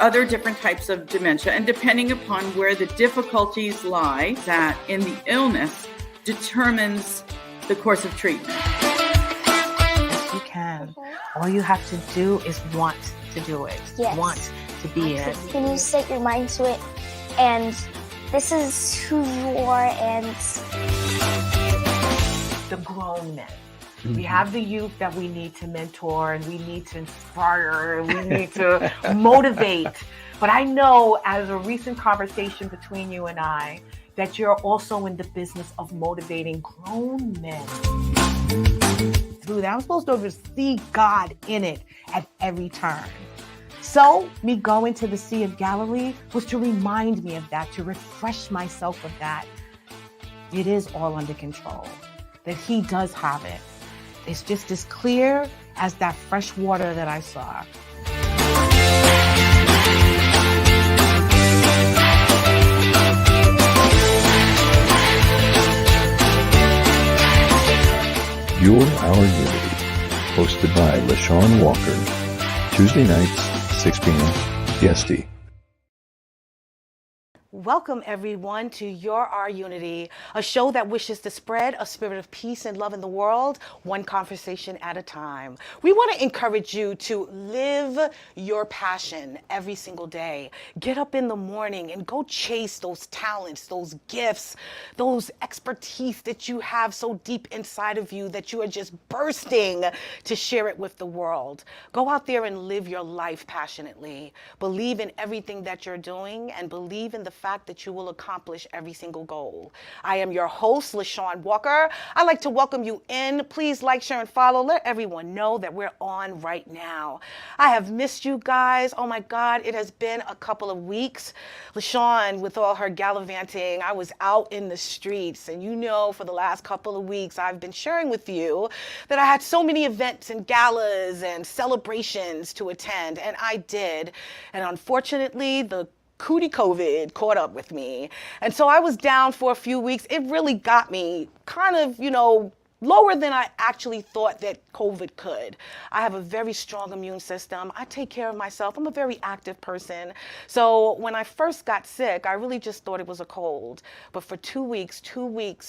other different types of dementia, and depending upon where the difficulties lie, that in the illness determines the course of treatment. You can. All you have to do is want to do it. Yes. Want to be it. Can you set your mind to it? And this is who you are, and the grown men. We have the youth that we need to mentor, and we need to inspire, and we need to motivate. But I know, as a recent conversation between you and I, that you're also in the business of motivating grown men. Through that, I'm supposed to see God in it at every turn. So me going to the Sea of Galilee was to remind me of that, to refresh myself of that. It is all under control, that He does have it. It's just as clear as that fresh water that I saw. You're Our Unity, hosted by LeShawn Walker, Tuesday nights, 6 p.m. PST. Welcome, everyone, to You're Our Unity, a show that wishes to spread a spirit of peace and love in the world, one conversation at a time. We want to encourage you to live your passion every single day. Get up in the morning and go chase those talents, those gifts, those expertise that you have so deep inside of you that you are just bursting to share it with the world. Go out there and live your life passionately. Believe in everything that you're doing, and believe in the fact that you will accomplish every single goal. I am your host, LeShawn Walker. I'd like to welcome you in. Please like, share, and follow. Let everyone know that we're on right now. I have missed you guys. Oh my God, it has been a couple of weeks. LeShawn, with all her gallivanting, I was out in the streets, and you know, for the last couple of weeks, I've been sharing with you that I had so many events and galas and celebrations to attend, and I did. And unfortunately, the COVID caught up with me. And so I was down for a few weeks. It really got me kind of, lower than I actually thought that COVID could. I have a very strong immune system. I take care of myself. I'm a very active person. So when I first got sick, I really just thought it was a cold. But for 2 weeks,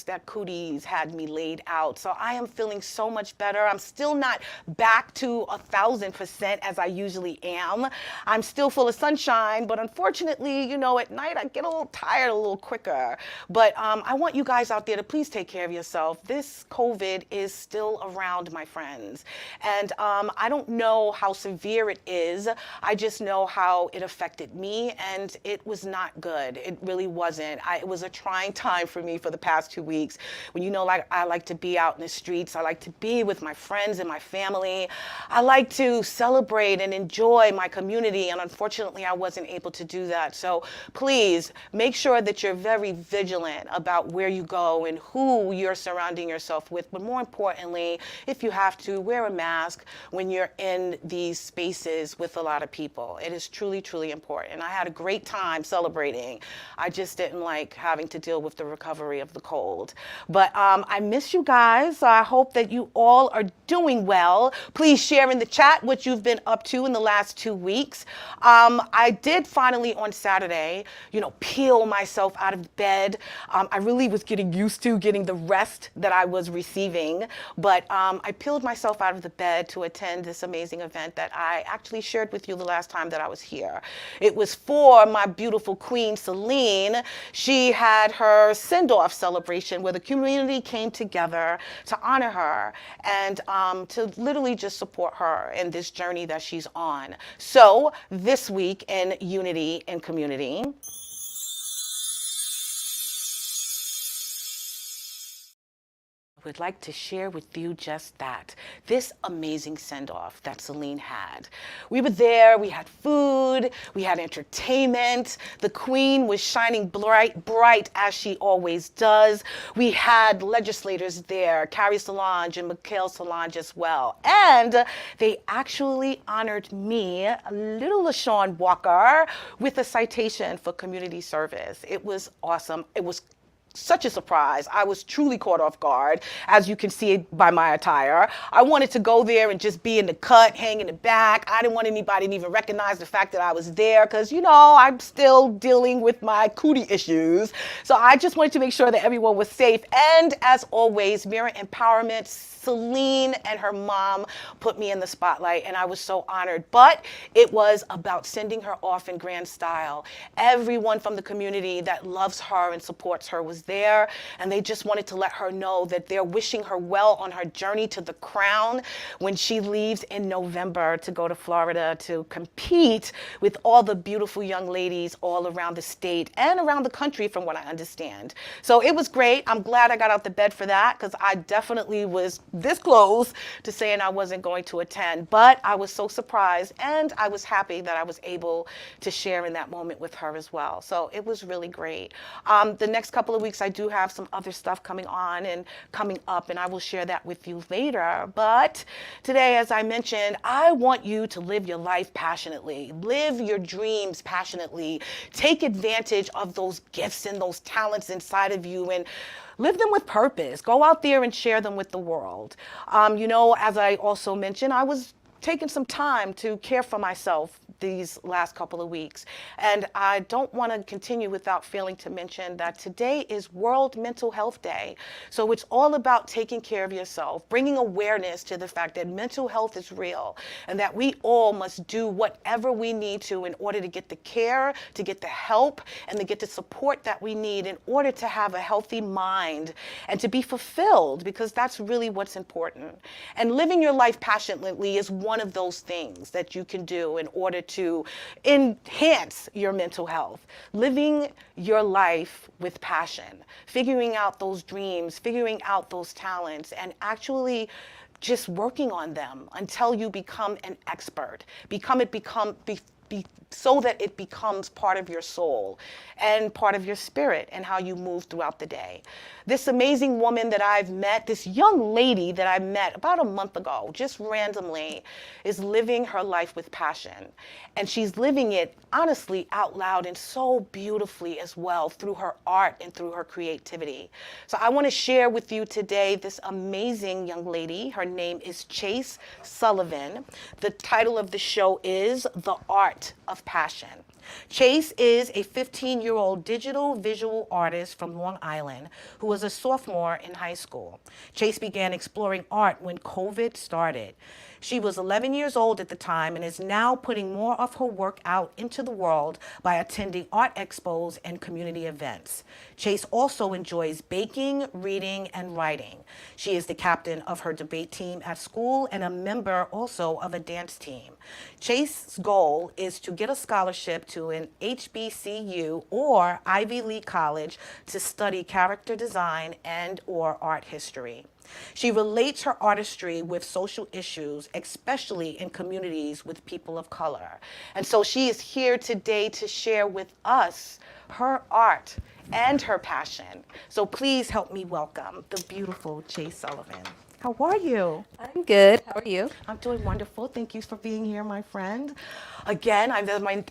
that cooties had me laid out. So I am feeling so much better. I'm still not back to 1,000% as I usually am. I'm still full of sunshine, but unfortunately, at night I get a little tired a little quicker. But I want you guys out there to please take care of yourself. This COVID is still around, my friends. And I don't know how severe it is. I just know how it affected me, and it was not good. It really wasn't. It was a trying time for me for the past 2 weeks. When I like to be out in the streets. I like to be with my friends and my family. I like to celebrate and enjoy my community, and unfortunately I wasn't able to do that. So please make sure that you're very vigilant about where you go and who you're surrounding yourself with. But more importantly, if you have to, wear a mask when you're in these spaces with a lot of people. It is truly, truly important. I had a great time celebrating. I just didn't like having to deal with the recovery of the cold. But I miss you guys. I hope that you all are doing well. Please share in the chat what you've been up to in the last 2 weeks. I did finally on Saturday, peel myself out of bed. I really was getting used to getting the rest that I was receiving. But I peeled myself out of the bed to attend this amazing event that I actually shared with you the last time that I was here. It was for my beautiful queen, Celine. She had her send-off celebration where the community came together to honor her and to literally just support her in this journey that she's on. So this week in Unity and Community, would like to share with you just that, this amazing send-off that Celine had. We were there, we had food, we had entertainment. The queen was shining bright as she always does. We had legislators there, Carrie Solange and Mikhail Solange as well. And they actually honored me, little LeShawn Walker, with a citation for community service. It was awesome. It was such a surprise. I was truly caught off guard, as you can see by my attire. I wanted to go there and just be in the cut, hang in the back. I didn't want anybody to even recognize the fact that I was there because, you know, I'm still dealing with my cootie issues. So I just wanted to make sure that everyone was safe. And as always, Mirror Empowerment, Celine and her mom put me in the spotlight, and I was so honored. But it was about sending her off in grand style. Everyone from the community that loves her and supports her was there, and they just wanted to let her know that they're wishing her well on her journey to the crown when she leaves in November to go to Florida to compete with all the beautiful young ladies all around the state and around the country, from what I understand. So it was great. I'm glad I got out the bed for that, because I definitely was this close to saying I wasn't going to attend, but I was so surprised, and I was happy that I was able to share in that moment with her as well. So it was really great. The next couple of weeks, I do have some other stuff coming on and coming up, and I will share that with you later. But today, as I mentioned, I want you to live your life passionately, live your dreams passionately, take advantage of those gifts and those talents inside of you, and live them with purpose. Go out there and share them with the world. You know, as I also mentioned, I was taking some time to care for myself these last couple of weeks. And I don't want to continue without failing to mention that today is World Mental Health Day. So it's all about taking care of yourself, bringing awareness to the fact that mental health is real, and that we all must do whatever we need to in order to get the care, to get the help, and to get the support that we need in order to have a healthy mind and to be fulfilled, because that's really what's important. And living your life passionately is one of those things that you can do in order to enhance your mental health. Living your life with passion, figuring out those dreams, figuring out those talents, and actually just working on them until you become an expert. So that it becomes part of your soul and part of your spirit and how you move throughout the day. This amazing woman that I've met, this young lady that I met about a month ago, just randomly, is living her life with passion. And she's living it honestly out loud and so beautifully as well through her art and through her creativity. So I want to share with you today this amazing young lady. Her name is Chase Sullivan. The title of the show is The Art of Passion. Chase is a 15-year-old digital visual artist from Long Island who was a sophomore in high school. Chase began exploring art when COVID started. She was 11 years old at the time and is now putting more of her work out into the world by attending art expos and community events. Chase also enjoys baking, reading, and writing. She is the captain of her debate team at school and a member also of a dance team. Chase's goal is to get a scholarship to an HBCU or Ivy League college to study character design and/or art history. She relates her artistry with social issues, especially in communities with people of color. And so she is here today to share with us her art and her passion. So please help me welcome the beautiful Chase Sullivan. How are you? I'm good. How are you? I'm doing wonderful. Thank you for being here, my friend. Again,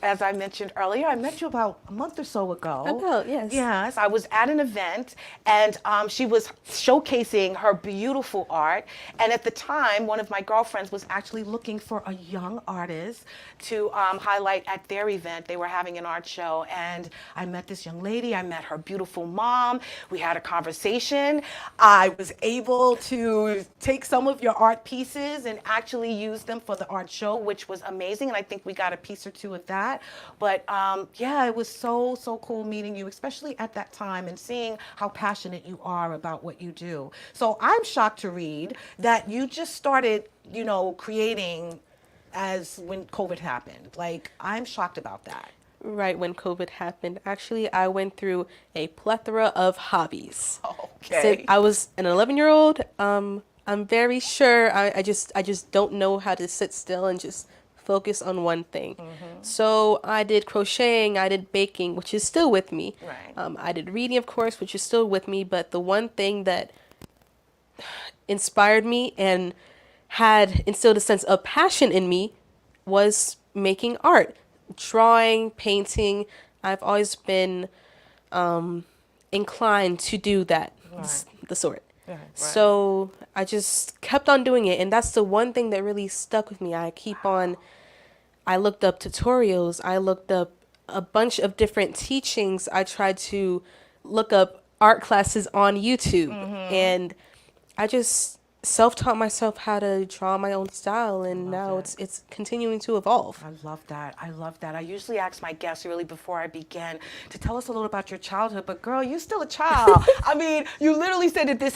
as I mentioned earlier, I met you about a month or so ago. About, yes. Yes, I was at an event, and she was showcasing her beautiful art. And at the time, one of my girlfriends was actually looking for a young artist to highlight at their event. They were having an art show, and I met this young lady. I met her beautiful mom. We had a conversation. I was able to take some of your art pieces and actually use them for the art show, which was amazing. And I think we got a piece or two of that. But yeah, it was so cool meeting you, especially at that time, and seeing how passionate you are about what you do. So I'm shocked to read that you just started, you know, creating as when COVID happened. Like, I'm shocked about that. Right when COVID happened, actually, I went through a plethora of hobbies. Okay. Since I was an 11-year-old, I'm very sure I just don't know how to sit still and just focus on one thing. So I did crocheting, I did baking, which is still with me. Right. I did reading, of course, which is still with me. But the one thing that inspired me and had instilled a sense of passion in me was making art, drawing, painting. I've always been inclined to do that, the sort. Right. So I just kept on doing it. And that's the one thing that really stuck with me. I looked up tutorials. I looked up a bunch of different teachings. I tried to look up art classes on YouTube. And I just self-taught myself how to draw my own style, and now it's continuing to evolve. I love that. I love that. I usually ask my guests really before I begin to tell us a little about your childhood, but girl, you're still a child. I mean, you literally said that this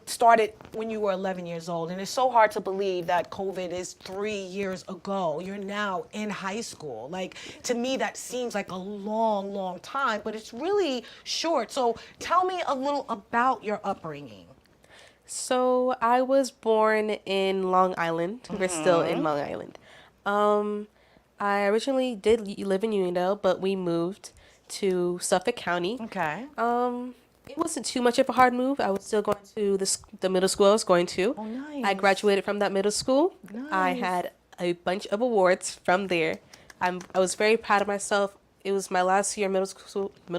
started when you were 11 years old, and it's so hard to believe that COVID is 3 years ago. You're now in high school. Like, to me, that seems like a long, long time, but it's really short. So tell me a little about your upbringing. So I was born in Long Island. We're still in Long Island. I originally did live in Uniondale, but we moved to Suffolk County. Okay. It wasn't too much of a hard move. I was still going to the middle school I was going to. Oh, nice. I graduated from that middle school. I Nice. had a bunch of awards from there. I was very proud of myself. It was my last year middle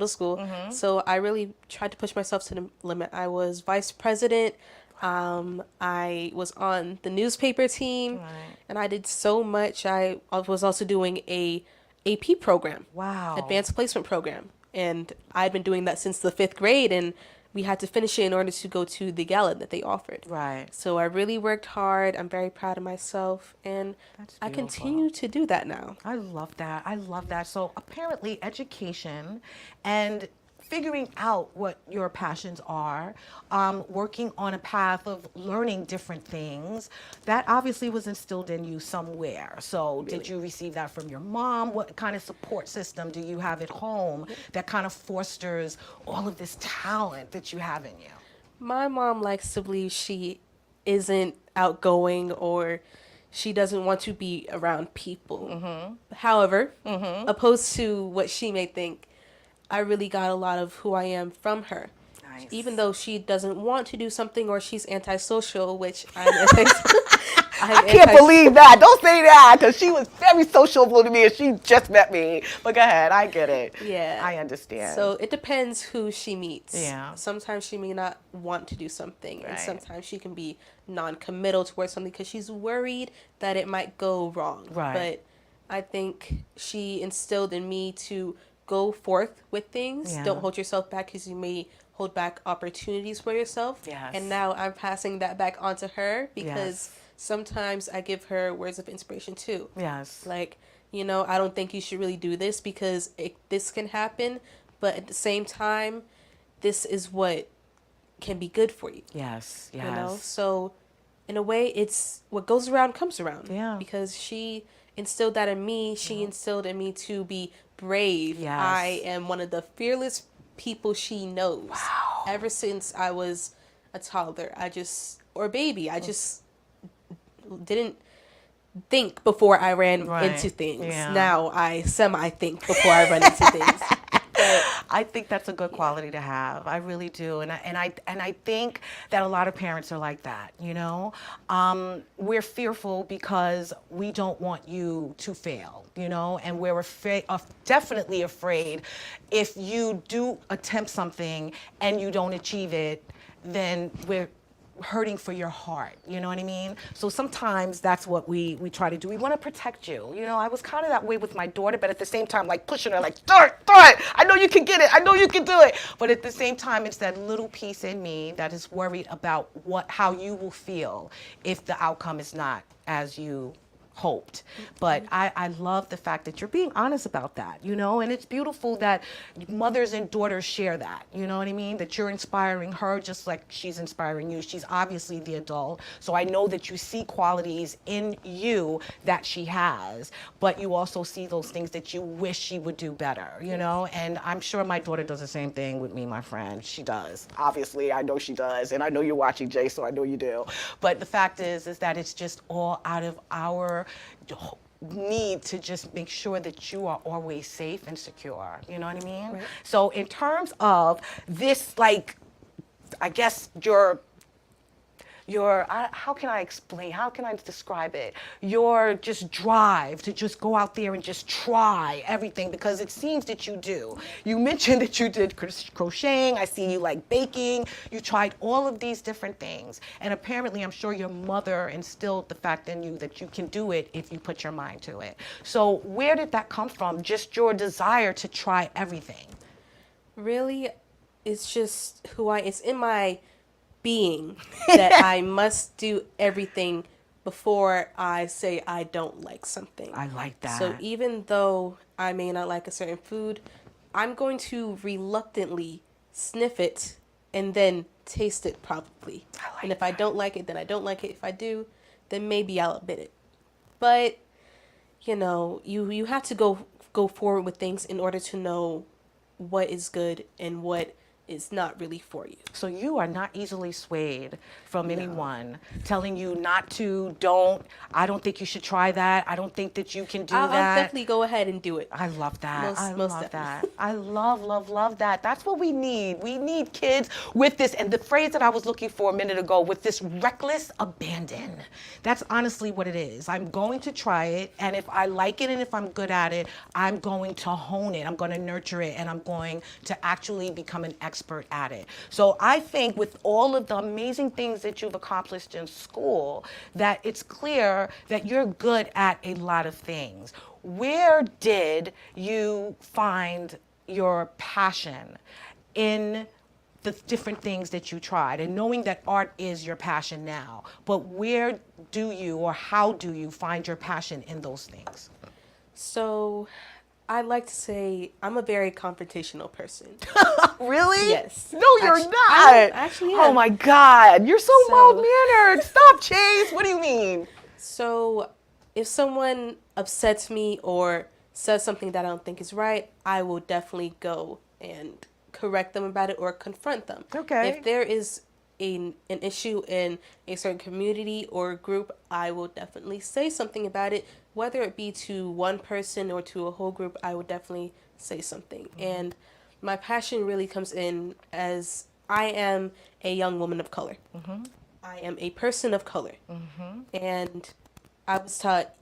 school. So I really tried to push myself to the limit. I was vice president. I was on the newspaper team, and I did so much. I was also doing a AP program. Wow. Advanced placement program. And I'd been doing that since the 5th grade, and we had to finish it in order to go to the gala that they offered. Right. So I really worked hard. I'm very proud of myself, and I continue to do that now. I love that. I love that. So apparently education and figuring out what your passions are, working on a path of learning different things, that obviously was instilled in you somewhere. So did you receive that from your mom? What kind of support system do you have at home that kind of fosters all of this talent that you have in you? My mom likes to believe she isn't outgoing or she doesn't want to be around people. However, opposed to what she may think, I really got a lot of who I am from her. Nice. Even though she doesn't want to do something or she's antisocial, which I'm antisocial. I can't believe that. Don't say that, because she was very sociable to me and she just met me. But go ahead, I get it. Yeah. I understand. So it depends who she meets. Yeah. Sometimes she may not want to do something, and Right. sometimes she can be non-committal towards something because she's worried that it might go wrong. Right. But I think she instilled in me to go forth with things. Yeah. Don't hold yourself back because you may hold back opportunities for yourself. Yes. And now I'm passing that back onto her because Yes. sometimes I give her words of inspiration too. Yes. Like, I don't think you should really do this because this can happen, but at the same time, this is what can be good for you. Yes. Yes. You know? So in a way, it's what goes around comes around. Yeah. Because she instilled that in me. She instilled in me to be brave. Yes. I am one of the fearless people she knows. Wow. Ever since I was a toddler, or a baby, I just didn't think before I ran Right. into things. Yeah. Now I semi-think before I run into things. But I think that's a good quality to have. I really do, and I think that a lot of parents are like that. We're fearful because we don't want you to fail. And we're definitely afraid if you do attempt something and you don't achieve it, then we're hurting for your heart, you know what I mean? So sometimes that's what we try to do. We want to protect you. I was kind of that way with my daughter, but at the same time, like pushing her, like, throw it. I know you can get it. I know you can do it. But at the same time, it's that little piece in me that is worried about how you will feel if the outcome is not as you hoped. But I love the fact that you're being honest about that, and it's beautiful that mothers and daughters share that, you know what I mean? That you're inspiring her just like she's inspiring you. She's obviously the adult, so I know that you see qualities in you that she has, but you also see those things that you wish she would do better, and I'm sure my daughter does the same thing with me, my friend. She does. Obviously, I know she does, and I know you're watching, Jay, so I know you do. But the fact is that it's just all out of our need to just make sure that you are always safe and secure. You know what I mean? Right. So in terms of this, I guess how can I explain, how can I describe it? Your just drive to just go out there and just try everything, because it seems that you do. You mentioned that you did crocheting, I see you like baking, you tried all of these different things. And apparently, I'm sure your mother instilled the fact in you that you can do it if you put your mind to it. So where did that come from? Just your desire to try everything? Really, it's just it's in my being that I must do everything before I say I don't like something. I like that. So even though I may not like a certain food, I'm going to reluctantly sniff it and then taste it probably. And if I don't like it, then I don't like it. If I do, then maybe I'll admit it. But you have to go forward with things in order to know what is good and what is not really for you. So you are not easily swayed from anyone telling you not to, don't, I don't think you should try that. I don't think that you can do I'll that. definitely go ahead and do it. I love that. I Most love that. definitely. I love that. That's what we need. We need kids with this, and the phrase that I was looking for a minute ago, with this reckless abandon. That's honestly what it is. I'm going to try it, and if I like it and if I'm good at it, I'm going to hone it. I'm going to nurture it, and I'm going to actually become an expert at it. So I think with all of the amazing things that you've accomplished in school, that it's clear that you're good at a lot of things. Where did you find your passion in the different things that you tried? And knowing that art is your passion now, but where do you, or how do you find your passion in those things? So I like to say I'm a very confrontational person. Really? Yes. No, you're Actually, not. I actually am. Oh my God, you're so mild-mannered. Stop, Chase. What do you mean? So if someone upsets me or says something that I don't think is right, I will definitely go and correct them about it or confront them. Okay. If there is an issue in a certain community or group, I will definitely say something about it, whether it be to one person or to a whole group. I will definitely say something. Mm-hmm. And my passion really comes in as I am a young woman of color. Mm-hmm. I am a person of color. Mm-hmm. And I was taught,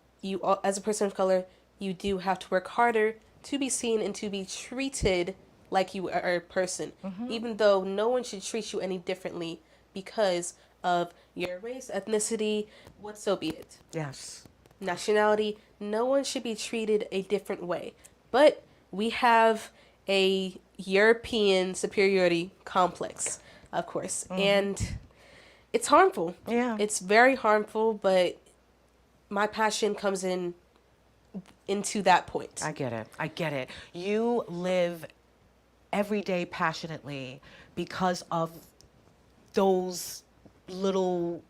as a person of color, you do have to work harder to be seen and to be treated like you are a person, even though no one should treat you any differently because of your race, ethnicity, what so be it. Yes. Nationality, no one should be treated a different way. But we have a European superiority complex, of course, and it's harmful. Yeah. It's very harmful, but my passion comes into that point. I get it. You live every day passionately because of those little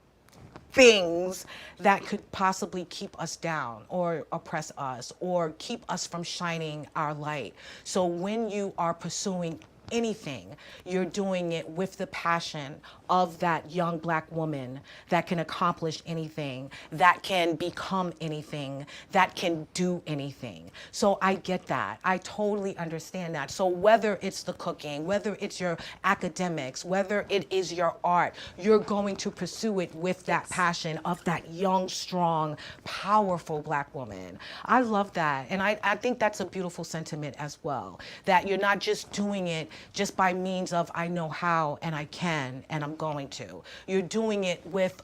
things that could possibly keep us down or oppress us or keep us from shining our light. So when you are pursuing anything, you're doing it with the passion of that young Black woman that can accomplish anything, that can become anything, that can do anything. So I get that. I totally understand that. So whether it's the cooking, whether it's your academics, whether it is your art, you're going to pursue it with that passion of that young, strong, powerful Black woman. I love that. And I think that's a beautiful sentiment as well, that you're not just doing it just by means of I know how and I can and I'm going to. You're doing it with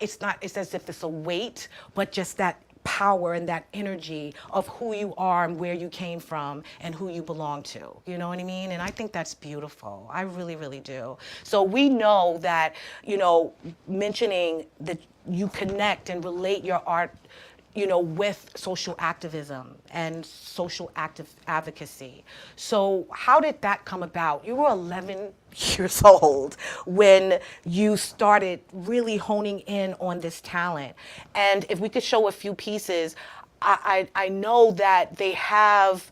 it's as if it's a weight, but just that power and that energy of who you are and where you came from and who you belong to. You know what I mean? And I think that's beautiful. I really, really do. So we know that, mentioning that you connect and relate your art with social activism and social advocacy. So how did that come about? You were 11 years old when you started really honing in on this talent. And if we could show a few pieces, I know that they have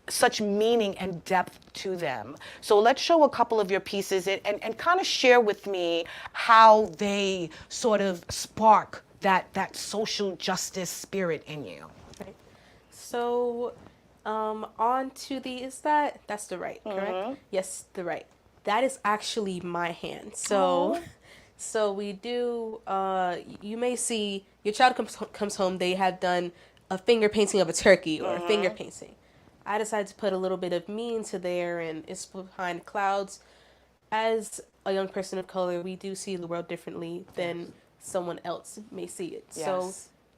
such meaning and depth to them. So let's show a couple of your pieces and kind of share with me how they sort of spark that social justice spirit in you. Right. So, on to that's the right, correct? Yes, the right. That is actually my hand. So, So we do. You may see your child comes home. They have done a finger painting of a turkey or a finger painting. I decided to put a little bit of me into there, and it's behind clouds. As a young person of color, we do see the world differently than someone else may see it. So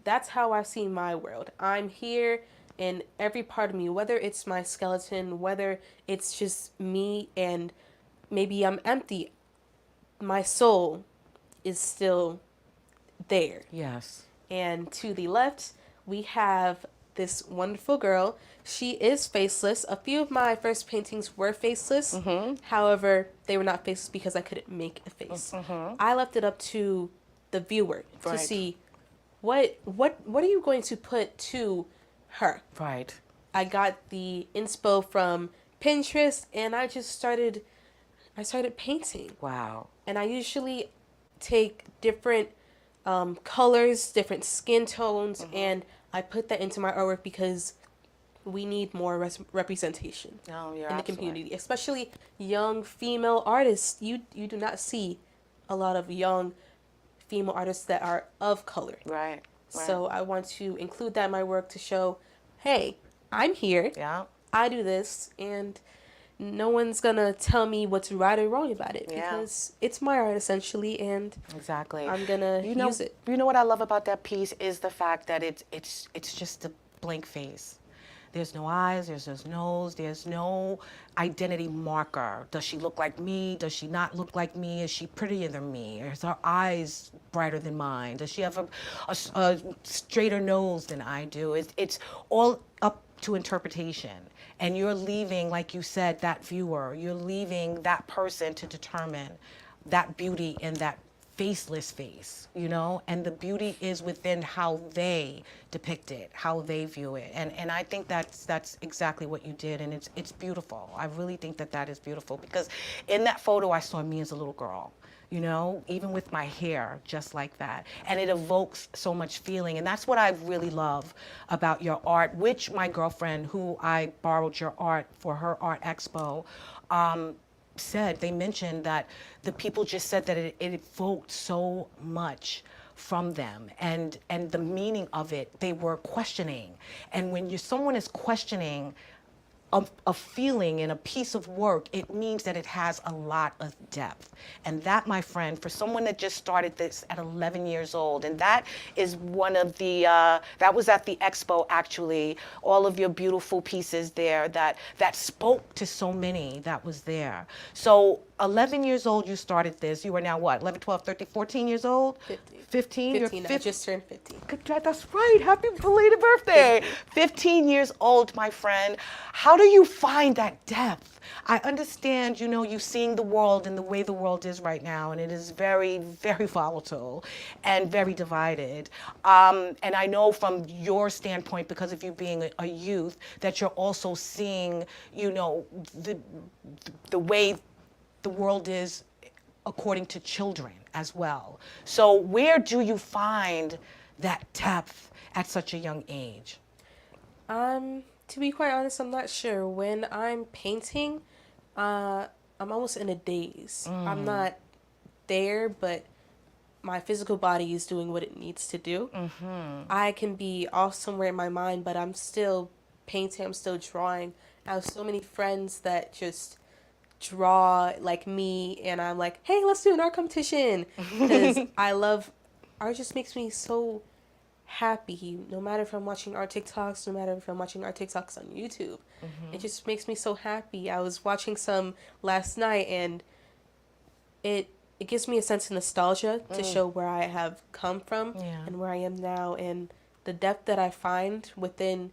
that's how I see my world. I'm here in every part of me, whether it's my skeleton, whether it's just me and maybe I'm empty, my soul is still there. Yes. And to the left, we have this wonderful girl. She is faceless. A few of my first paintings were faceless. However, they were not faceless because I couldn't make a face. I left it up to the viewer to see what are you going to put to her. Right. I got the inspo from Pinterest, and I started painting. Wow. And I usually take different colors, different skin tones, and I put that into my artwork because we need more representation in the community, especially young female artists. You do not see a lot of young female artists that are of color. Right. So I want to include that in my work to show, hey, I'm here. Yeah. I do this, and no one's gonna tell me what's right or wrong about it because it's my art essentially, and exactly. I'm gonna use it. You know what I love about that piece is the fact that it's just a blank face. There's no eyes, there's no nose, there's no identity marker. Does she look like me? Does she not look like me? Is she prettier than me? Is her eyes brighter than mine? Does she have a straighter nose than I do? It's all up to interpretation. And you're leaving, like you said, that viewer, you're leaving that person to determine that beauty in that faceless face, you know, and the beauty is within how they depict it, how they view it. And I think that's exactly what you did, and it's beautiful. I really think that is beautiful because in that photo I saw me as a little girl. You know, even with my hair, just like that. And it evokes so much feeling. And that's what I really love about your art, which my girlfriend, who I borrowed your art for her art expo, said. They mentioned that the people just said that it evoked so much from them, and the meaning of it, they were questioning. And when someone is questioning a feeling in a piece of work, it means that it has a lot of depth. And that, my friend, for someone that just started this at 11 years old, and that is one of the, that was at the expo actually, all of your beautiful pieces there that spoke to so many that was there. So 11 years old, you started this. You are now what, 11, 12, 13, 14 years old? 15? 15, I just turned 15. That's right, happy belated birthday. 15 years old, my friend. How do you find that depth? I understand, you know, you seeing the world and the way the world is right now, and it is very, very volatile and very divided. And I know from your standpoint, because of you being a youth, that you're also seeing, you know, the way the world is according to children as well. So where do you find that depth at such a young age? To be quite honest, I'm not sure. When I'm painting, I'm almost in a daze. I'm not there, but my physical body is doing what it needs to do. I can be off somewhere in my mind, but I'm still painting, I'm still drawing. I have so many friends that just draw like me, and I'm like, hey, let's do an art competition, because I love art. Just makes me so happy, no matter if I'm watching art TikToks, no matter if I'm watching art TikToks on YouTube. It just makes me so happy. I was watching some last night, and it gives me a sense of nostalgia to show where I have come from and where I am now, and the depth that I find within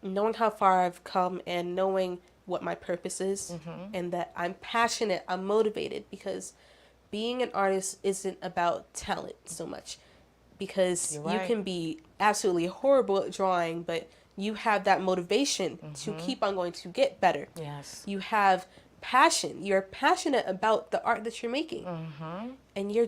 knowing how far I've come and knowing what my purpose is, and that I'm passionate, I'm motivated, because being an artist isn't about talent so much, because you can be absolutely horrible at drawing, but you have that motivation to keep on going, to get better. Yes. You have passion. You're passionate about the art that you're making. And you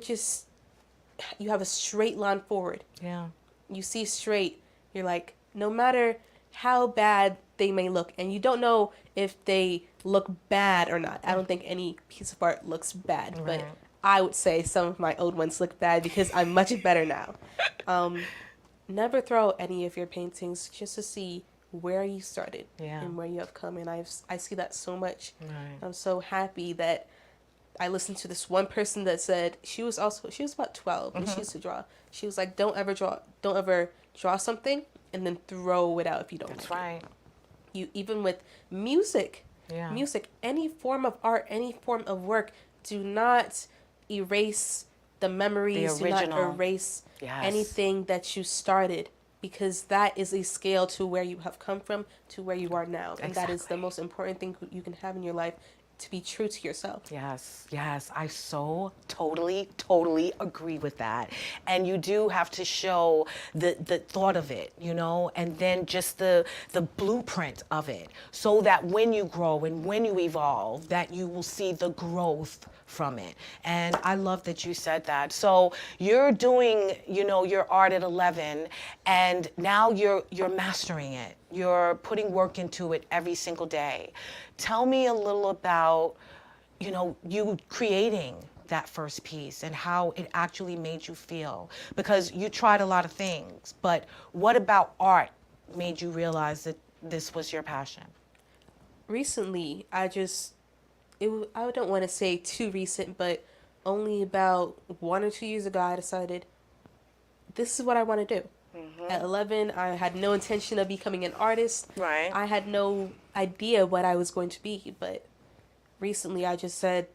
have a straight line forward. Yeah. You see straight. You're like, no matter how bad they may look, and you don't know if they look bad or not. I don't think any piece of art looks bad, but I would say some of my old ones look bad because I'm much better now. Never throw any of your paintings just to see where you started and where you have come. And I see that so much. Right. I'm so happy that I listened to this one person that said she was about 12 and she used to draw. She was like, don't ever draw something and then throw it out if you don't That's like right. it. You, even with music, Yeah. any form of art, any form of work, do not erase the memories, do not original. erase Yes. anything that you started, because that is a scale to where you have come from to where you are now. And that is the Exactly. most important thing you can have in your life, to be true to yourself. Yes, yes, I so totally agree with that. And you do have to show the thought of it, you know, and then just the blueprint of it, so that when you grow and when you evolve, that you will see the growth from it. And I love that you said that. So you're doing, you know, your art at 11, and now you're mastering it. You're putting work into it every single day. Tell me a little about, you know, you creating that first piece and how it actually made you feel. Because you tried a lot of things, but what about art made you realize that this was your passion? Recently, I don't want to say too recent, but only about 1 or 2 years ago, I decided this is what I want to do. At 11, I had no intention of becoming an artist. Right. I had no idea what I was going to be, but recently I just said,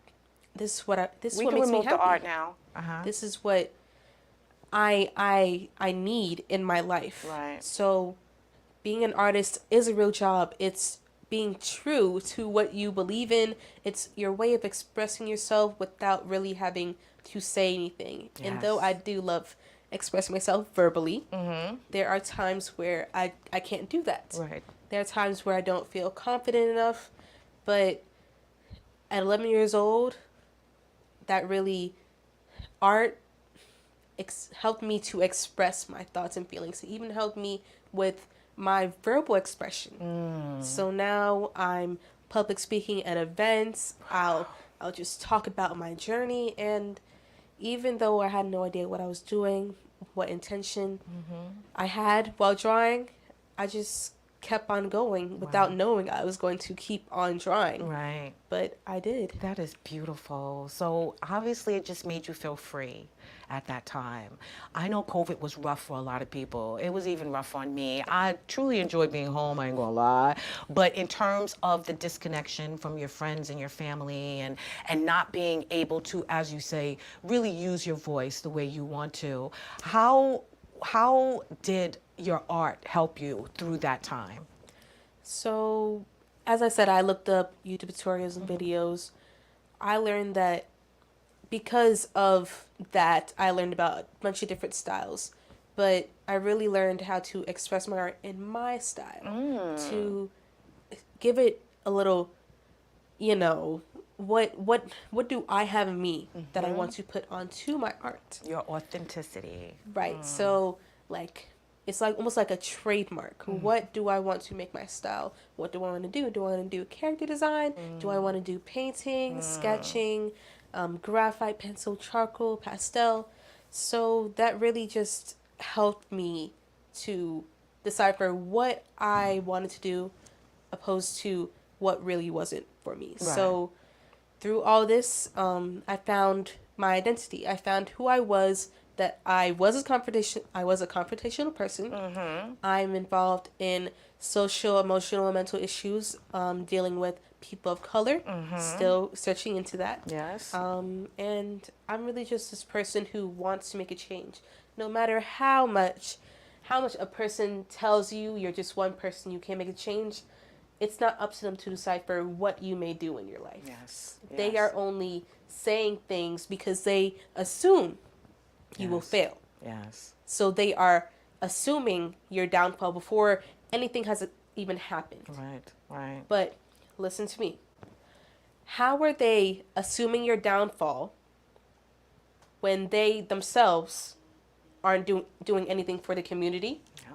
this is what makes me happy. We can remove the art now. This is what I need in my life. Right. So being an artist is a real job. It's being true to what you believe in. It's your way of expressing yourself without really having to say anything. Yes. And though I do love expressing myself verbally, there are times where I can't do that. Right. There are times where I don't feel confident enough, but at 11 years old, that really, art helped me to express my thoughts and feelings. It even helped me with my verbal expression. So now I'm public speaking at events. I'll just talk about my journey, and even though I had no idea what I was doing, what intention I had while drawing, I just kept on going without knowing I was going to keep on drawing. Right. But I did. That is beautiful. So obviously it just made you feel free at that time. I know COVID was rough for a lot of people. It was even rough on me. I truly enjoyed being home, I ain't gonna lie. But in terms of the disconnection from your friends and your family, and not being able to, as you say, really use your voice the way you want to, how did your art help you through that time? So, as I said, I looked up YouTube tutorials and videos. I learned that because of that, I learned about a bunch of different styles. But I really learned how to express my art in my style. To give it a little, you know, what do I have in me that I want to put onto my art? Your authenticity. Right. So, like, it's like almost like a trademark. What do I want to make my style? What do I want to do? Do I want to do character design? Do I want to do painting, sketching, graphite, pencil, charcoal, pastel? So that really just helped me to decipher what I wanted to do opposed to what really wasn't for me. Right. So through all this, I found my identity. I found who I was, that I was a confrontational person. I'm involved in social, emotional, and mental issues, dealing with people of color, still searching into that. Yes. And I'm really just this person who wants to make a change. No matter how much a person tells you you're just one person, you can't make a change, it's not up to them to decipher what you may do in your life. Yes. They are only saying things because they assume you will fail. Yes. So they are assuming your downfall before anything has even happened. Right. Right. But listen to me. How are they assuming your downfall when they themselves aren't doing anything for the community? Yeah.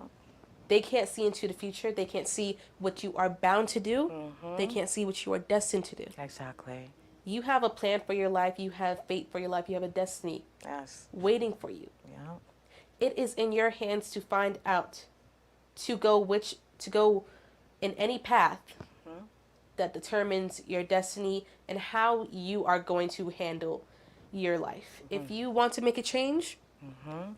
They can't see into the future. They can't see what you are bound to do. They can't see what you are destined to do. Exactly. You have a plan for your life. You have fate for your life. You have a destiny Yes. waiting for you. Yeah. It is in your hands to find out, to go in any path that determines your destiny and how you are going to handle your life. If you want to make a change,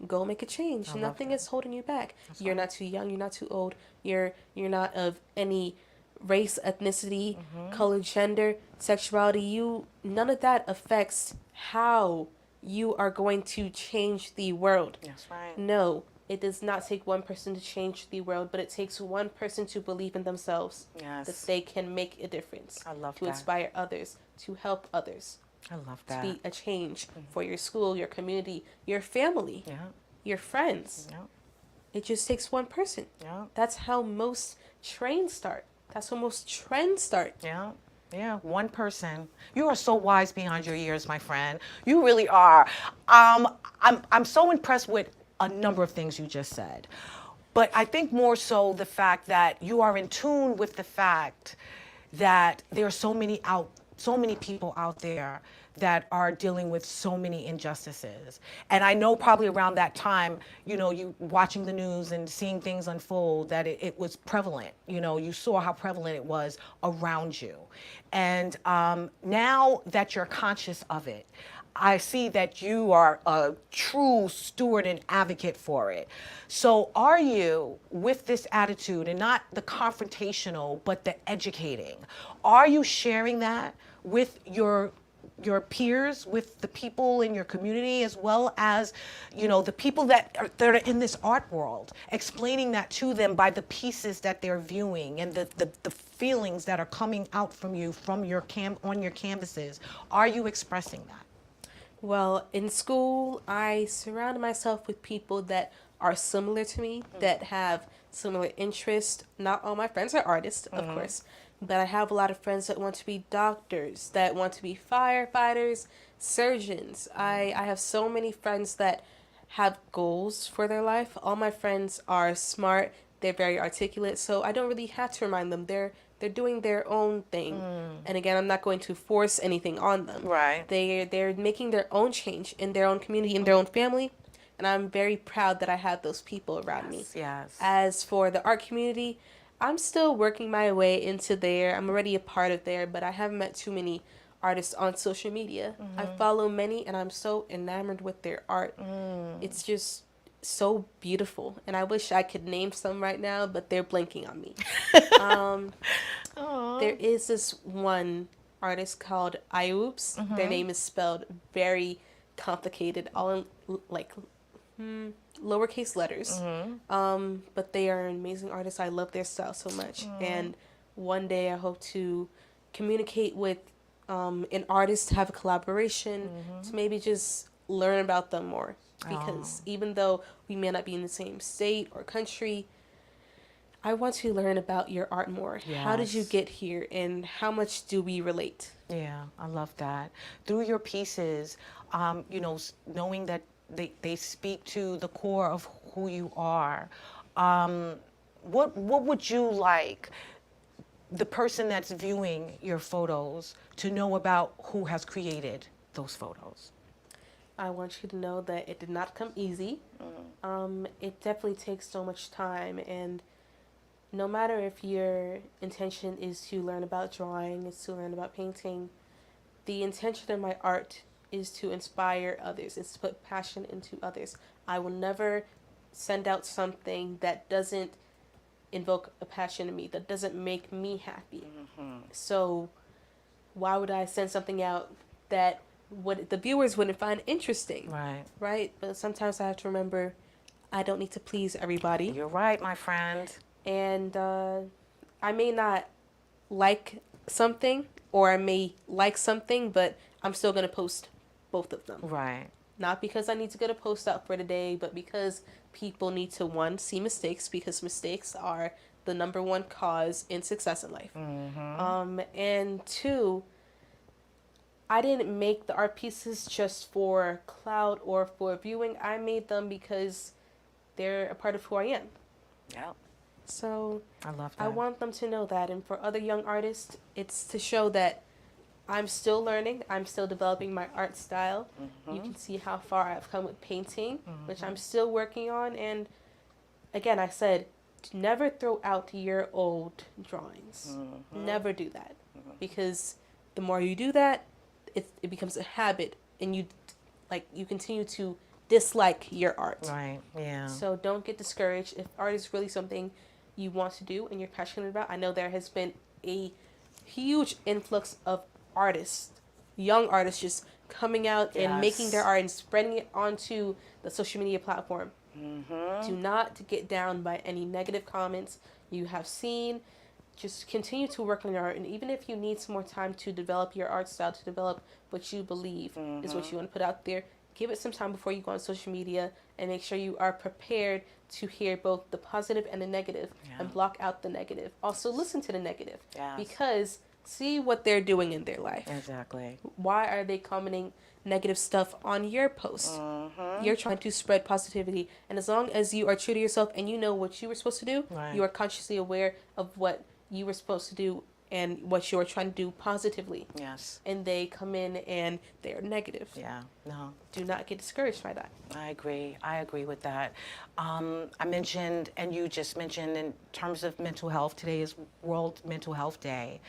go make a change. Nothing is holding you back. You're not too young. You're not too old. You're not of any race, ethnicity, color, gender, sexuality. None of that affects how you are going to change the world. That's right. No, it does not take one person to change the world, but it takes one person to believe in themselves. Yes. That they can make a difference. I love to that. inspire others, to help others, I love to that. be a change for your school, your community, your family, Yeah. your friends. Yeah. It just takes one person. Yeah. That's how most trains start. That's how most trends start. Yeah. Yeah, one person. You are so wise beyond your years, my friend. You really are. I'm so impressed with a number of things you just said. But I think more so the fact that you are in tune with the fact that there are so many people out there that are dealing with so many injustices. And I know probably around that time, you watching the news and seeing things unfold, that it was prevalent. You saw how prevalent it was around you. And now that you're conscious of it, I see that you are a true steward and advocate for it. So are you, with this attitude, and not the confrontational, but the educating, are you sharing that with your peers, with the people in your community, as well as, the people that are in this art world, explaining that to them by the pieces that they're viewing and the feelings that are coming out from you from on your canvases? Are you expressing that? Well, in school, I surround myself with people that are similar to me, that have similar interests. Not all my friends are artists, of course, but I have a lot of friends that want to be doctors, that want to be firefighters, surgeons. I have so many friends that have goals for their life. All my friends are smart. They're very articulate, so I don't really have to remind them. They're doing their own thing. And again, I'm not going to force anything on them. Right. They're making their own change in their own community, in their own family, and I'm very proud that I have those people around me. Yes. As for the art community, I'm still working my way into there. I'm already a part of there, but I haven't met too many artists on social media. I follow many, and I'm so enamored with their art. It's just so beautiful, and I wish I could name some right now, but they're blanking on me. There is this one artist called Ioops. Their name is spelled very complicated, all in lowercase letters. But they are an amazing artist. I love their style so much, and one day I hope to communicate with an artist, to have a collaboration, to maybe just learn about them more. Because even though we may not be in the same state or country, I want to learn about your art more. Yes. How did you get here, and how much do we relate? Yeah, I love that. Through your pieces, knowing that they speak to the core of who you are, what would you like the person that's viewing your photos to know about who has created those photos? I want you to know that it did not come easy. It definitely takes so much time, and no matter if your intention is to learn about drawing, is to learn about painting, the intention of my art is to inspire others, is to put passion into others. I will never send out something that doesn't invoke a passion in me, that doesn't make me happy. So why would I send something out that the viewers wouldn't find interesting? Right? But sometimes I have to remember, I don't need to please everybody. You're right, my friend. And I may not like something, or I may like something, but I'm still going to post both of them. Right. Not because I need to get a post out for today, but because people need to, one, see mistakes, because mistakes are the #1 cause in success in life. And two, I didn't make the art pieces just for clout or for viewing. I made them because they're a part of who I am. Yeah. So I love that. I want them to know that. And for other young artists, it's to show that I'm still learning. I'm still developing my art style. You can see how far I've come with painting, which I'm still working on. And again, I said, never throw out your old drawings. Never do that. Because the more you do that, it becomes a habit, and you continue to dislike your art. Right. Yeah. So don't get discouraged. If art is really something you want to do and you're passionate about, I know there has been a huge influx of artists, young artists, just coming out and making their art and spreading it onto the social media platform. Do not get down by any negative comments you have seen. Just continue to work on your art, and even if you need some more time to develop your art style, to develop what you believe is what you want to put out there, give it some time before you go on social media, and make sure you are prepared to hear both the positive and the negative, and block out the negative. Also, listen to the negative, because see what they're doing in their life. Exactly. Why are they commenting negative stuff on your post? You're trying to spread positivity, and as long as you are true to yourself and you know what you were supposed to do, you are consciously aware of what you were supposed to do and what you're trying to do positively. Yes. And they come in and they're negative. Yeah. No. Do not get discouraged by that. I agree. I agree with that. I mentioned, and you just mentioned, in terms of mental health, today is World Mental Health Day.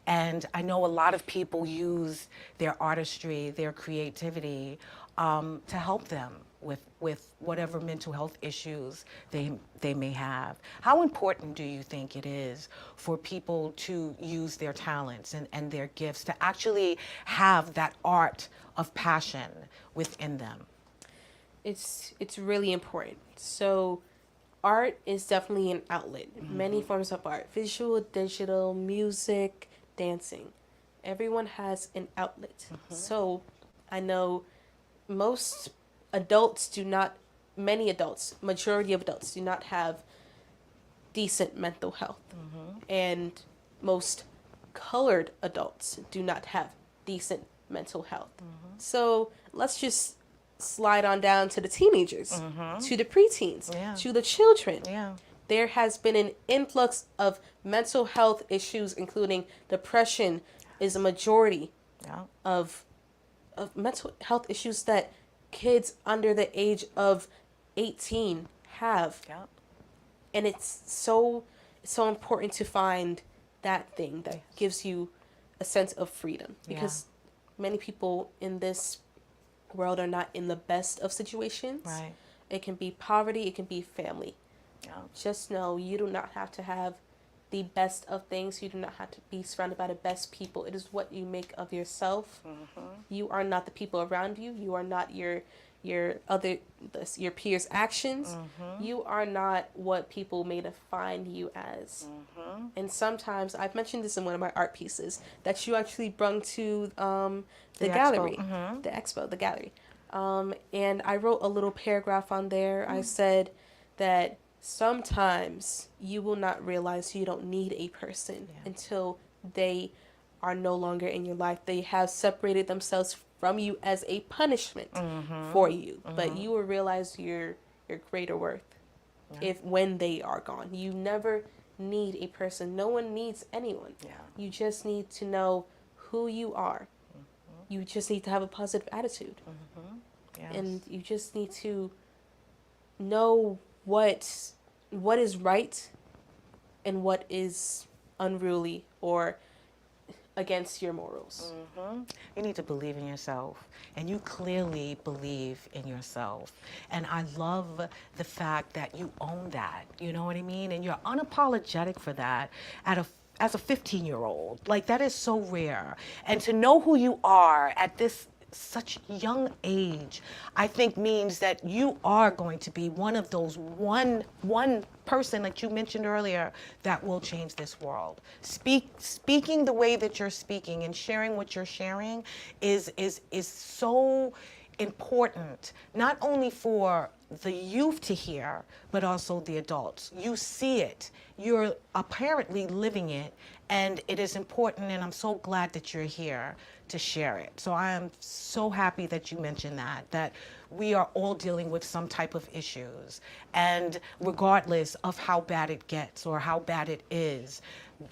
And I know a lot of people use their artistry, their creativity, to help them with whatever mental health issues they may have. How important do you think it is for people to use their talents and their gifts to actually have that art of passion within them? It's really important. So art is definitely an outlet. Many forms of art: visual, digital, music, dancing. Everyone has an outlet. So I know most adults majority of adults do not have decent mental health. And most colored adults do not have decent mental health. So let's just slide on down to the teenagers, to the preteens, to the children. There has been an influx of mental health issues, including depression is a majority of mental health issues that kids under the age of 18 have. And it's so important to find that thing that gives you a sense of freedom, because many people in this world are not in the best of situations. It can be poverty, it can be family. Just know you do not have to have the best of things. You do not have to be surrounded by the best people. It is what you make of yourself. You are not the people around you. You are not your peers' actions. You are not what people may define you as. And sometimes, I've mentioned this in one of my art pieces that you actually brought to the gallery, the expo, the gallery. And I wrote a little paragraph on there. I said that sometimes you will not realize you don't need a person until they are no longer in your life. They have separated themselves from you as a punishment for you. But you will realize your greater worth when they are gone. You never need a person. No one needs anyone. You just need to know who you are. You just need to have a positive attitude. And you just need to know what is right and what is unruly or against your morals. You need to believe in yourself, and you clearly believe in yourself. And I love the fact that you own that, you know what I mean? And you're unapologetic for that as a 15-year-old. Like, that is so rare. And to know who you are at this such young age, I think means that you are going to be one of those one person that you mentioned earlier that will change this world. Speaking the way that you're speaking and sharing what you're sharing is so important, not only for the youth to hear, but also the adults. You see it. You're apparently living it, and it is important, and I'm so glad that you're here to share it. So I am so happy that you mentioned that we are all dealing with some type of issues, and regardless of how bad it gets or how bad it is,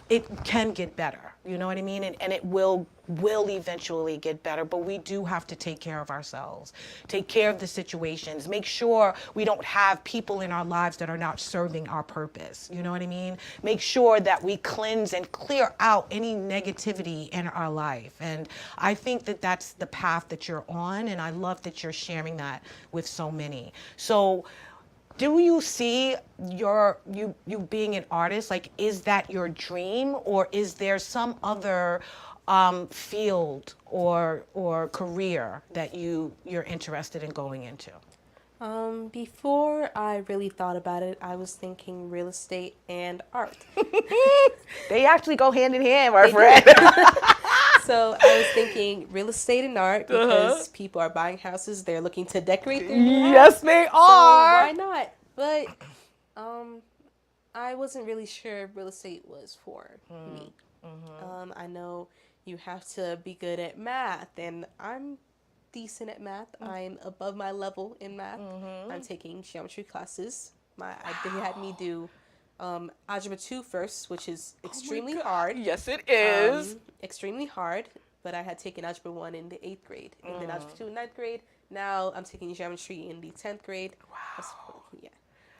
it can get better, you know what I mean? And it will eventually get better, but we do have to take care of ourselves, take care of the situations, make sure we don't have people in our lives that are not serving our purpose, you know what I mean? Make sure that we cleanse and clear out any negativity in our life. And I think that that's the path that you're on, and I love that you're sharing that with so many. So do you see you being an artist? Like, is that your dream, or is there some other field or career that you're interested in going into? Before I really thought about it, I was thinking real estate and art. They actually go hand in hand, my friend. So I was thinking real estate and art because people are buying houses, they're looking to decorate their new house. Yes, they So are. why not? But I wasn't really sure real estate was for me. I know you have to be good at math, and I'm decent at math. I'm above my level in math. I'm taking geometry classes. They had me do Algebra 2 first, which is extremely hard. Yes, it is. Extremely hard, but I had taken Algebra 1 in the 8th grade, and then Algebra 2 in 9th grade. Now I'm taking geometry in the 10th grade. Wow. Yeah.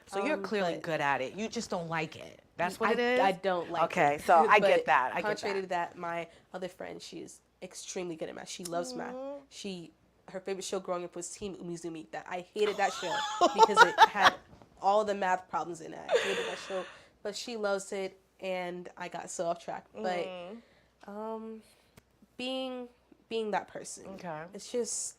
So you're clearly good at it. You just don't like it. That's what it is? I don't like it. Okay, so I get But that. I get contrary that. to that, my other friend, she is extremely good at math. She loves math. Her favorite show growing up was Team Umizoomi. That I hated that show because it had all the math problems in it. I hated that show, but she loves it, and I got so off track. But being that person, it's just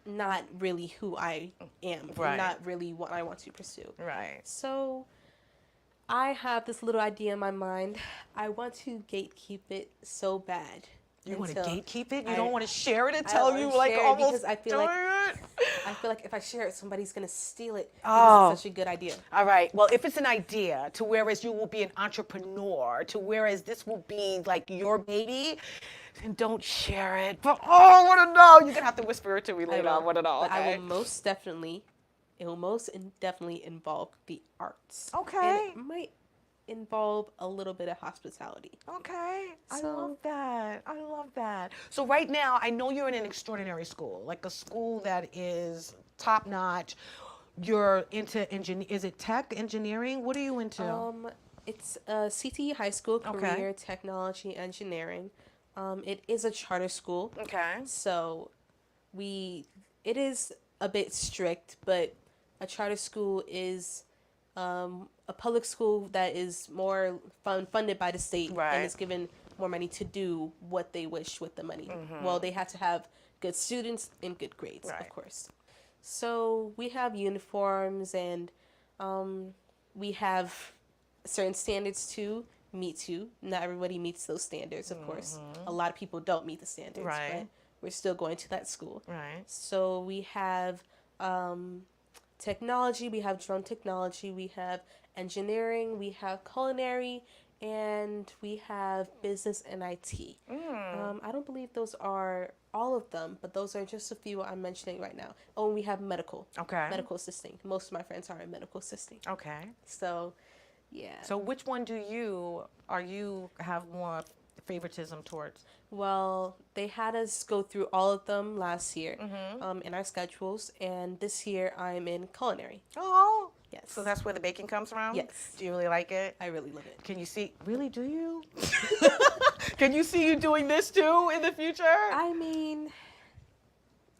not really who I am. Right. Not really what I want to pursue. Right. So I have this little idea in my mind. I want to gatekeep it so bad. You want to until gatekeep it? You I- don't want to share it and I tell don't you wanna like share it almost because I feel do like- it? I feel like if I share it, somebody's gonna steal it. Oh. Because it's such a good idea. All right. Well, if it's an idea to whereas you will be an entrepreneur, to whereas this will be like your baby, then don't share it. But I want to know. You're gonna have to whisper it to me later. I want to know. But Okay. I will most definitely. It will most definitely involve the arts. Okay. And it might involve a little bit of hospitality. Okay. I So- love that. I love that. So right now, I know you're in an extraordinary school, like a school that is top notch. You're into Is it tech engineering? What are you into? It's a CTE high school, Okay. career technology engineering. It is a charter school. Okay. So it is a bit strict, but a charter school is a public school that is more funded by the state Right. and is given more money to do what they wish with the money. Well, they have to have good students and good grades, Right. of course. So we have uniforms, and we have certain standards to meet to. Not everybody meets those standards, of course. A lot of people don't meet the standards, Right. but we're still going to that school. Right. So we have technology, we have drone technology, we have engineering, we have culinary, and we have business and IT. I don't believe those are all of them, but those are just a few I'm mentioning right now. Oh, and we have medical. Okay. Medical assisting. Most of my friends are in medical assisting. Okay. So, yeah. So which one do you have more favoritism towards? Well, they had us go through all of them last year in our schedules, and this year I'm in culinary. Oh. Yes. So that's where the baking comes from? Yes. Do you really like it? I really love it. Can you see? Really, do you? Can you see you doing this too in the future? I mean,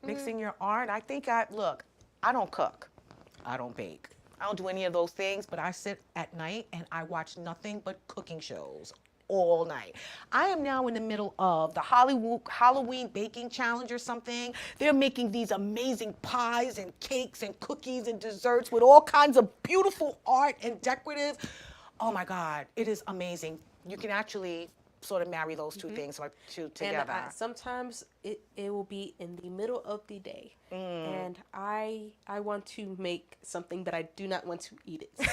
Mixing your art? I don't cook. I don't bake. I don't do any of those things, but I sit at night and I watch nothing but cooking shows all night. I am now in the middle of the Halloween baking challenge or something. They're making these amazing pies and cakes and cookies and desserts with all kinds of beautiful art and decorative. Oh my God, it is amazing. You can actually sort of marry those two things together. And sometimes it will be in the middle of the day, and I want to make something, but I do not want to eat it.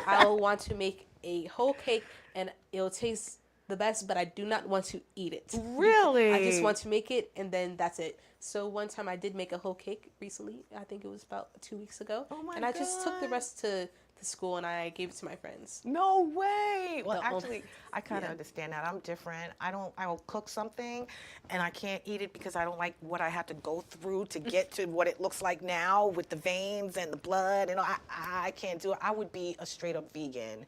I'll want to make a whole cake, and it'll taste the best, but I do not want to eat it. Really? I just want to make it, and then that's it. So one time I did make a whole cake recently. I think it was about 2 weeks ago. Oh my And I just took the God. rest to school, and I gave it to my friends. No way. Well, The only- actually, I kind of understand that. I'm different. I will cook something and I can't eat it because I don't like what I have to go through to get to what it looks like now with the veins and the blood. And I can't do it. I would be a straight up vegan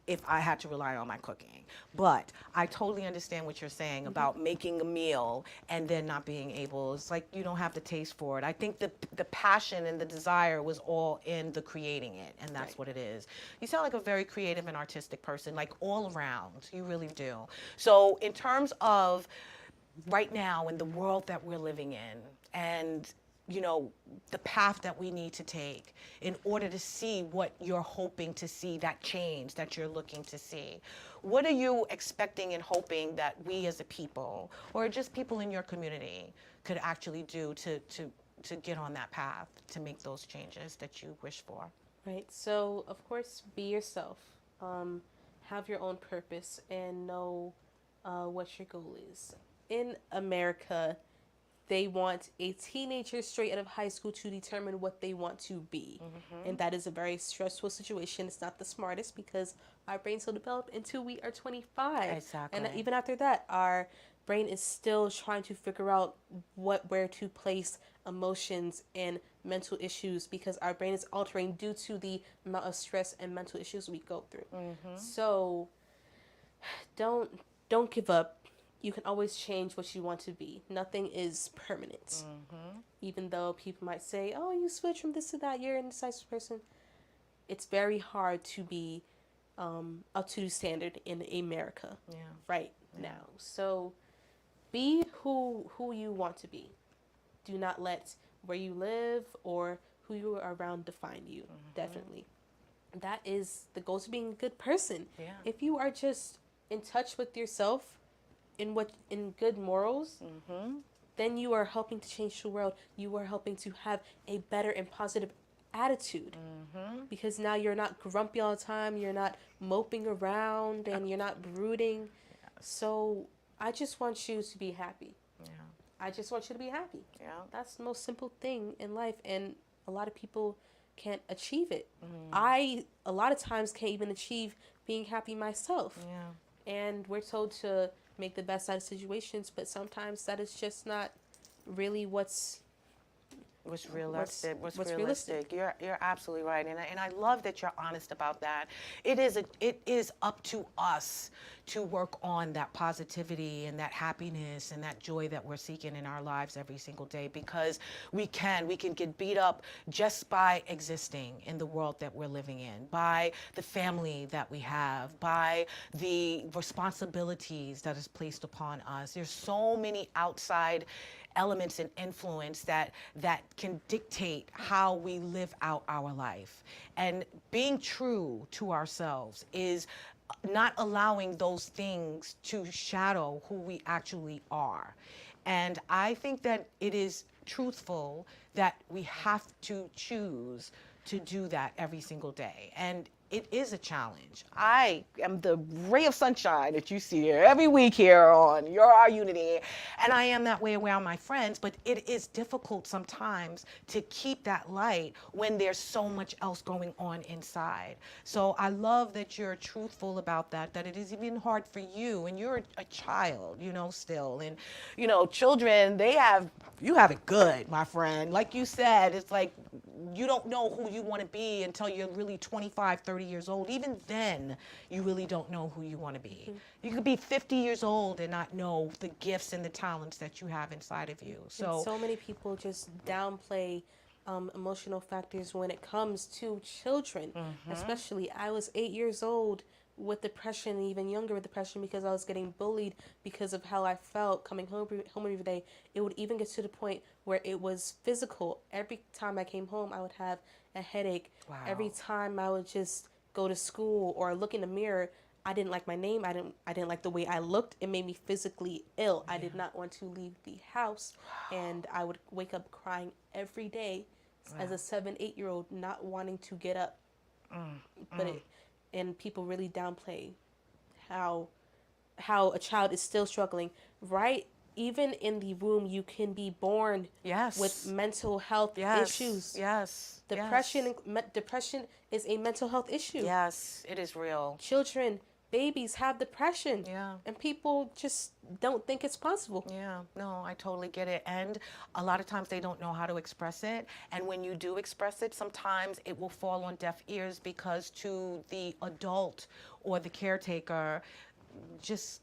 if I had to rely on my cooking. But I totally understand what you're saying about making a meal and then not being able. It's like you don't have the taste for it. I think the passion and the desire was all in the creating it, and that's what it is. You sound like a very creative and artistic person, like all around. You really do. So in terms of right now in the world that we're living in, and you know, the path that we need to take in order to see what you're hoping to see, that change that you're looking to see. What are you expecting and hoping that we as a people, or just people in your community, could actually do to get on that path, to make those changes that you wish for? Right. So, of course, be yourself. Have your own purpose and know what your goal is. In America, they want a teenager straight out of high school to determine what they want to be. And that is a very stressful situation. It's not the smartest because our brains will develop until we are 25. Exactly. And even after that, our brain is still trying to figure out where to place emotions and mental issues because our brain is altering due to the amount of stress and mental issues we go through. So don't give up. You can always change what you want to be. Nothing is permanent. Even though people might say, oh, you switch from this to that, you're an indecisive person. It's very hard to be up to standard in America right now. So be who you want to be. Do not let where you live or who you are around define you. Definitely. That is the goal to being a good person. Yeah. If you are just in touch with yourself, in good morals, then you are helping to change the world. You are helping to have a better and positive attitude because now you're not grumpy all the time. You're not moping around and you're not brooding. So I just want you to be happy. I just want you to be happy. That's the most simple thing in life, and a lot of people can't achieve it. I a lot of times can't even achieve being happy myself. And we're told to make the best out of situations, but sometimes that is just not really what's realistic. What's what's realistic. You're absolutely right, and I love that you're honest about that. It is up to us to work on that positivity and that happiness and that joy that we're seeking in our lives every single day, because we can get beat up just by existing in the world that we're living in, by the family that we have, by the responsibilities that is placed upon us. There's so many outside elements and influence that can dictate how we live out our life. And being true to ourselves is not allowing those things to shadow who we actually are. And I think that it is truthful that we have to choose to do that every single day. And it is a challenge. I am the ray of sunshine that you see here every week here on Your Our Unity, and I am that way around my friends, but it is difficult sometimes to keep that light when there's so much else going on inside. So I love that you're truthful about that it is even hard for you, and you're a child, still. And, children, you have it good, my friend. Like you said, it's like you don't know who you want to be until you're really 25, 30 years old. Even then, you really don't know who you want to be. You could be 50 years old and not know the gifts and the talents that you have inside of you. So many people just downplay emotional factors when it comes to children. Especially, I was 8 years old with depression, even younger with depression, because I was getting bullied because of how I felt coming home every day. It would even get to the point where it was physical. Every time I came home, I would have a headache. Wow. Every time I would just go to school or look in the mirror, I didn't like my name. I didn't like the way I looked. It made me physically ill. I did not want to leave the house, and I would wake up crying every day as a 7, 8-year-old, not wanting to get up. And people really downplay how a child is still struggling, right? Even in the womb, you can be born with mental health issues. Depression is a mental health issue. Yes, it is real. Children, babies have depression. And people just don't think it's possible. Yeah, no, I totally get it. And a lot of times they don't know how to express it. And when you do express it, sometimes it will fall on deaf ears because to the adult or the caretaker, just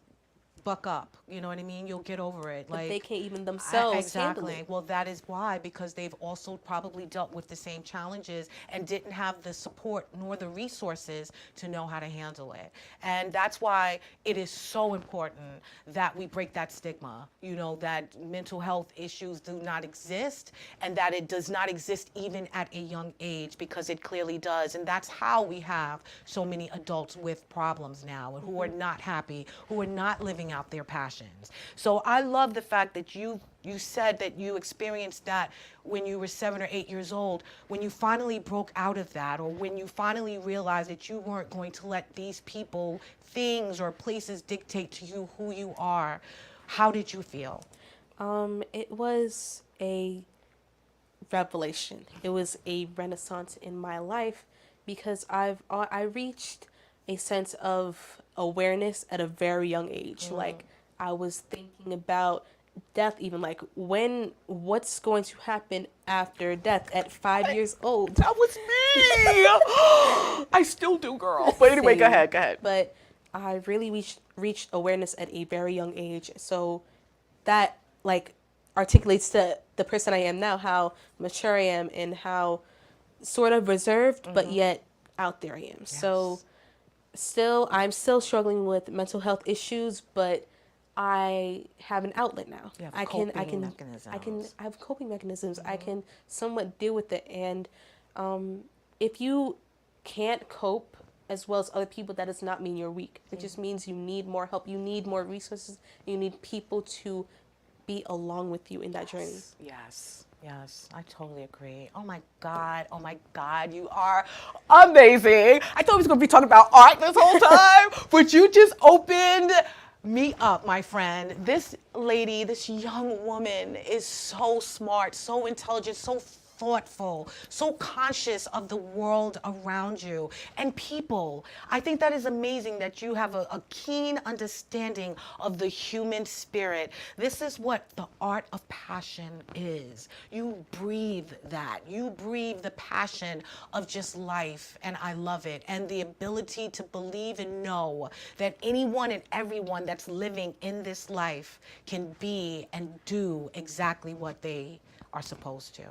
buck up, you know what I mean? You'll get over it. But they can't even themselves handle exactly. it. Well, that is why, because they've also probably dealt with the same challenges and didn't have the support nor the resources to know how to handle it. And that's why it is so important that we break that stigma, you know, that mental health issues do not exist and that it does not exist even at a young age, because it clearly does. And that's how we have so many adults with problems now and who are not happy, who are not living out their passions. So I love the fact that you said that you experienced that when you were 7 or 8 years old, when you finally broke out of that, or when you finally realized that you weren't going to let these people, things, or places dictate to you who you are. How did you feel? It was a revelation. It was a renaissance in my life because I reached a sense of awareness at a very young age. Like, I was thinking about death, even like what's going to happen after death at 5 years old. That was me. I still do, girl. But anyway, go ahead. But I really reached awareness at a very young age. So that like articulates to the person I am now, how mature I am and how sort of reserved, but yet out there I am. Yes. So I'm still struggling with mental health issues, but I have an outlet now. I have coping mechanisms. I can somewhat deal with it. And if you can't cope as well as other people, that does not mean you're weak. It just means you need more help. You need more resources. You need people to be along with you in that journey. Yes, I totally agree. Oh my God, you are amazing. I thought we was gonna be talking about art this whole time, but you just opened me up, my friend. This lady, this young woman is so smart, so intelligent, so thoughtful, so conscious of the world around you and people. I think that is amazing that you have a keen understanding of the human spirit. This is what the art of passion is. You breathe that. You breathe the passion of just life, and I love it. And the ability to believe and know that anyone and everyone that's living in this life can be and do exactly what they are supposed to.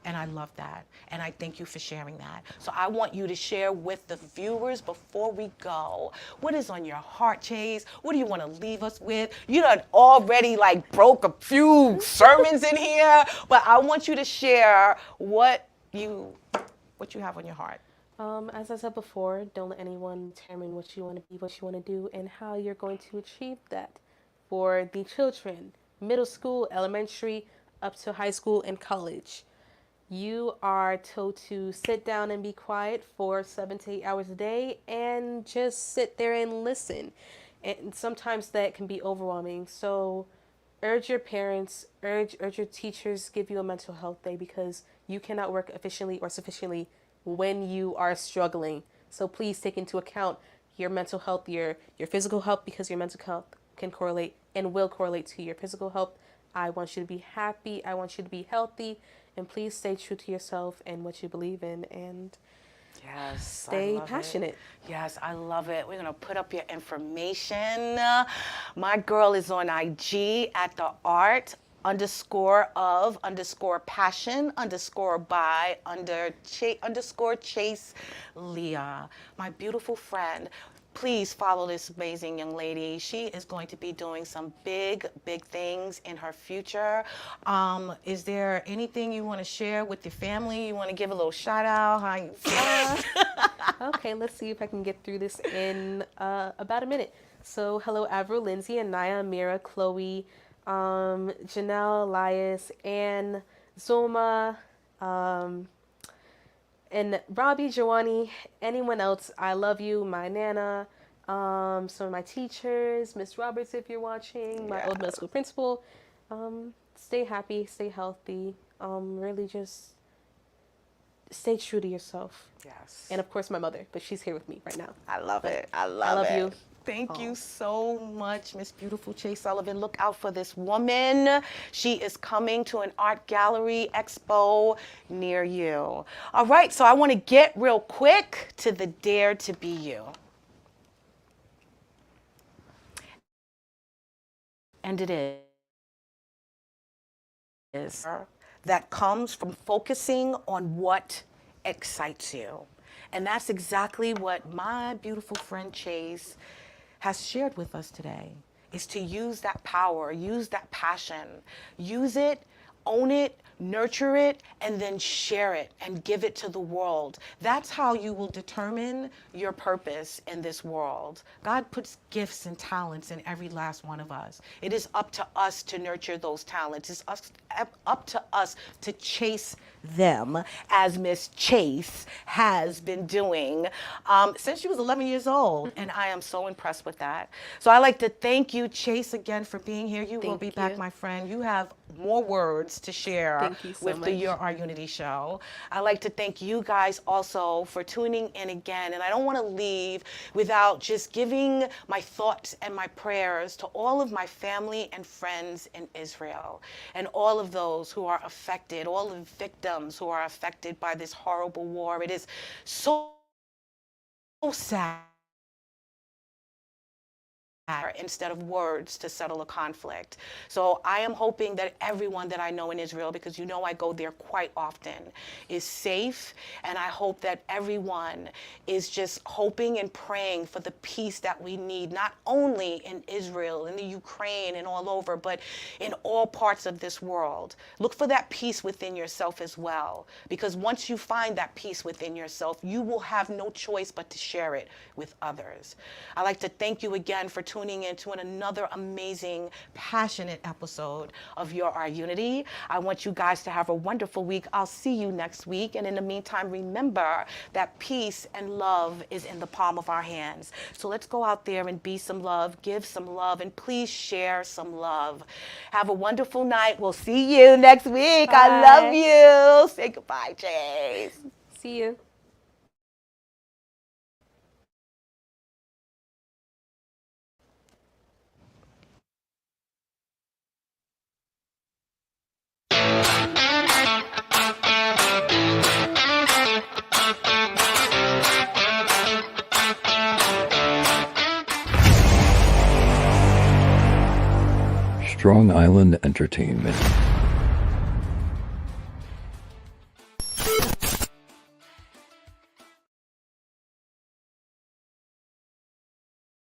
And I love that. And I thank you for sharing that. So I want you to share with the viewers before we go. What is on your heart, Chase? What do you want to leave us with? You done already like broke a few sermons in here, but I want you to share what you have on your heart. As I said before, don't let anyone determine what you want to be, what you want to do, and how you're going to achieve that. For the children, middle school, elementary, up to high school and college, you are told to sit down and be quiet for 7 to 8 hours a day and just sit there and listen. And sometimes that can be overwhelming. So urge your parents, urge your teachers, give you a mental health day, because you cannot work efficiently or sufficiently when you are struggling. So please take into account your mental health, your physical health, because your mental health can correlate and will correlate to your physical health. I want you to be happy. I want you to be healthy. And please stay true to yourself and what you believe in, and stay passionate. Yes, I love it. We're going to put up your information. My girl is on IG at the art _of_passion_by_Chase Leah. My beautiful friend. Please follow this amazing young lady. She is going to be doing some big, big things in her future. Is there anything you want to share with your family? You want to give a little shout out? How you Okay, let's see if I can get through this in about a minute. So, hello, Avril, Lindsay, Anaya, Mira, Chloe, Janelle, Elias, Anne, Zoma, and Robbie, Joanie, anyone else. I love you, my Nana, some of my teachers, Miss Roberts, if you're watching, my old middle school principal. Stay happy, stay healthy. Really just stay true to yourself. Yes. And of course, my mother, but she's here with me right now. I love it. I I love it. you. Thank you so much, Miss Beautiful Chase Sullivan. Look out for this woman. She is coming to an art gallery expo near you. All right, so I want to get real quick to the Dare to Be You. And it is that comes from focusing on what excites you. And that's exactly what my beautiful friend Chase has shared with us today, is to use that power, use that passion, use it, own it, nurture it, and then share it and give it to the world. That's how you will determine your purpose in this world. God puts gifts and talents in every last one of us. It is up to us to nurture those talents. It's up to us to chase them, as Miss Chase has been doing since she was 11 years old. And I am so impressed with that. So I'd like to thank you, Chase, again for being here. You will be back, my friend. You have more words to share with the Your Our Unity show. I'd like to thank you guys also for tuning in again. And I don't want to leave without just giving my thoughts and my prayers to all of my family and friends in Israel and all of those who are affected, all the victims who are affected by this horrible war. It is so sad instead of words to settle a conflict. So I am hoping that everyone that I know in Israel, because you know I go there quite often, is safe. And I hope that everyone is just hoping and praying for the peace that we need, not only in Israel, in the Ukraine and all over, but in all parts of this world. Look for that peace within yourself as well, because once you find that peace within yourself, you will have no choice but to share it with others. I'd like to thank you again for tuning into another amazing, passionate episode of Your Our Unity. I want you guys to have a wonderful week. I'll see you next week. And in the meantime, remember that peace and love is in the palm of our hands. So let's go out there and be some love, give some love, and please share some love. Have a wonderful night. We'll see you next week. Bye. I love you. Say goodbye, Chase. See you. Strong Island Entertainment.